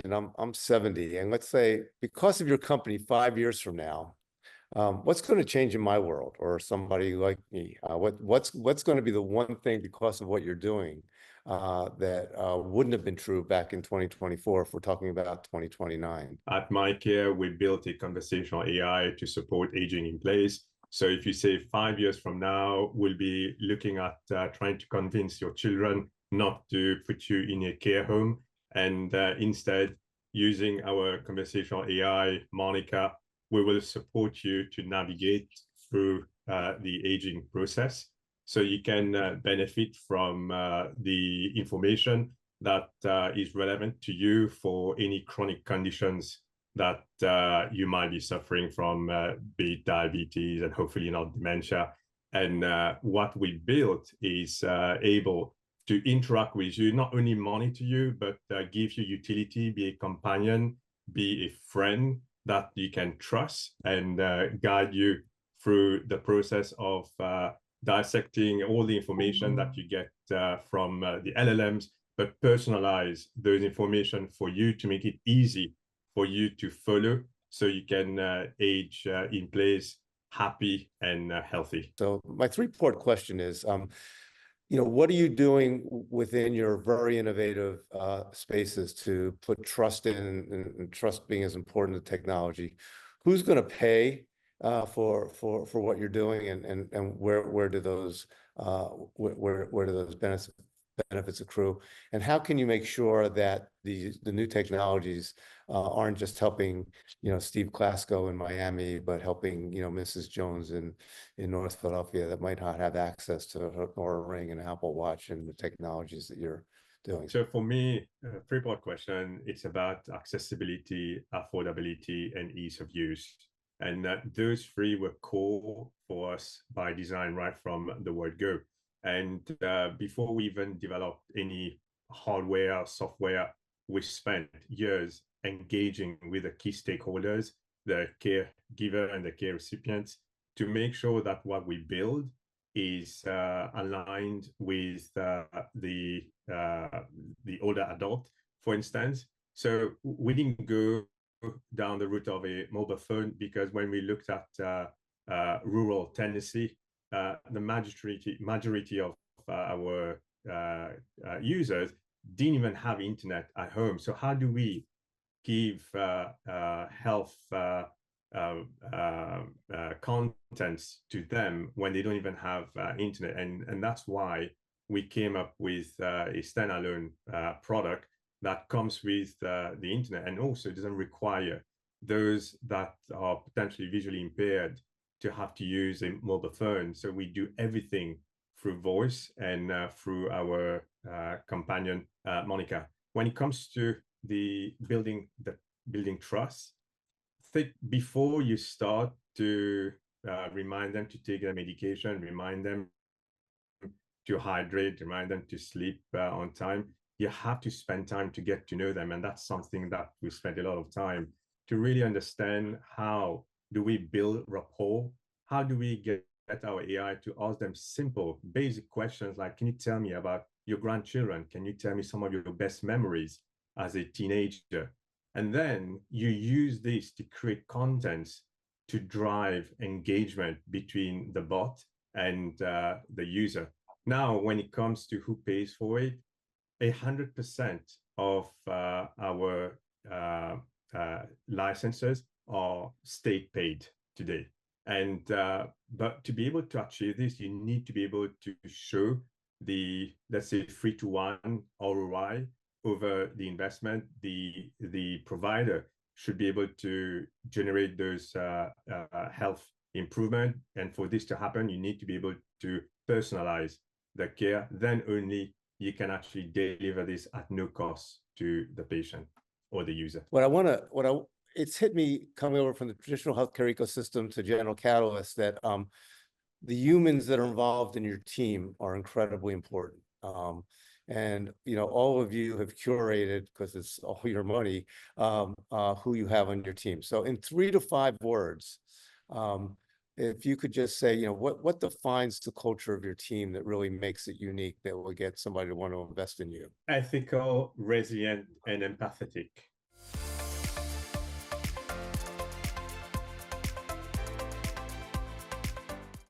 mentioned, I'm 70, and let's say because of your company 5 years from now, what's going to change in my world or somebody like me? What's going to be the one thing because of what you're doing that wouldn't have been true back in 2024 if we're talking about 2029? At MiiCare, we built a conversational AI to support aging in place. So if you say 5 years from now, we'll be looking at trying to convince your children not to put you in a care home, and instead using our conversational AI, Monica, we will support you to navigate through the aging process. So you can benefit from the information that is relevant to you for any chronic conditions that you might be suffering from, be it diabetes and hopefully not dementia. And what we built is able to interact with you, not only monitor you, but give you utility, be a companion, be a friend that you can trust, and guide you through the process of dissecting all the information that you get from the LLMs, but personalize those information for you to make it easy for you to follow, so you can age in place happy and healthy. So my three-part question is, what are you doing within your very innovative spaces to put trust in, and trust being as important as technology? Who's going to pay for what you're doing, and where do those benefits accrue, and how can you make sure that the new technologies aren't just helping Steve Klasko in Miami, but helping Mrs. Jones in North Philadelphia that might not have access to an Oura Ring and Apple Watch and the technologies that you're doing? So for me, three-part question, it's about accessibility, affordability, and ease of use. And those three were core for us by design right from the word go. And before we even developed any hardware or software, we spent years engaging with the key stakeholders, the caregiver and the care recipients, to make sure that what we build is aligned with the older adult, for instance. So we didn't go down the route of a mobile phone, because when we looked at rural Tennessee, the majority of our users didn't even have internet at home. So how do we give health contents to them when they don't even have internet? And that's why we came up with a standalone product that comes with the internet, and also doesn't require those that are potentially visually impaired to have to use a mobile phone. So we do everything through voice and through our companion, Monica. When it comes to building trust, think before you start to remind them to take their medication, remind them to hydrate, remind them to sleep on time, you have to spend time to get to know them. And that's something that we spend a lot of time to really understand. How do we build rapport? How do we get our AI to ask them simple, basic questions like, can you tell me about your grandchildren? Can you tell me some of your best memories as a teenager? And then you use this to create contents to drive engagement between the bot and the user. Now, when it comes to who pays for it, 100% of our licenses are state paid today. And but to be able to achieve this, you need to be able to show the, let's say, 3-to-1 ROI over the investment. The provider should be able to generate those health improvement. And for this to happen, you need to be able to personalize the care. Then only you can actually deliver this at no cost to the patient or the user. It's hit me coming over from the traditional healthcare ecosystem to General Catalyst that the humans that are involved in your team are incredibly important. And all of you have curated, because it's all your money, who you have on your team. So in 3 to 5 words, if you could just say, what defines the culture of your team that really makes it unique, that will get somebody to want to invest in you? Ethical, resilient, and empathetic.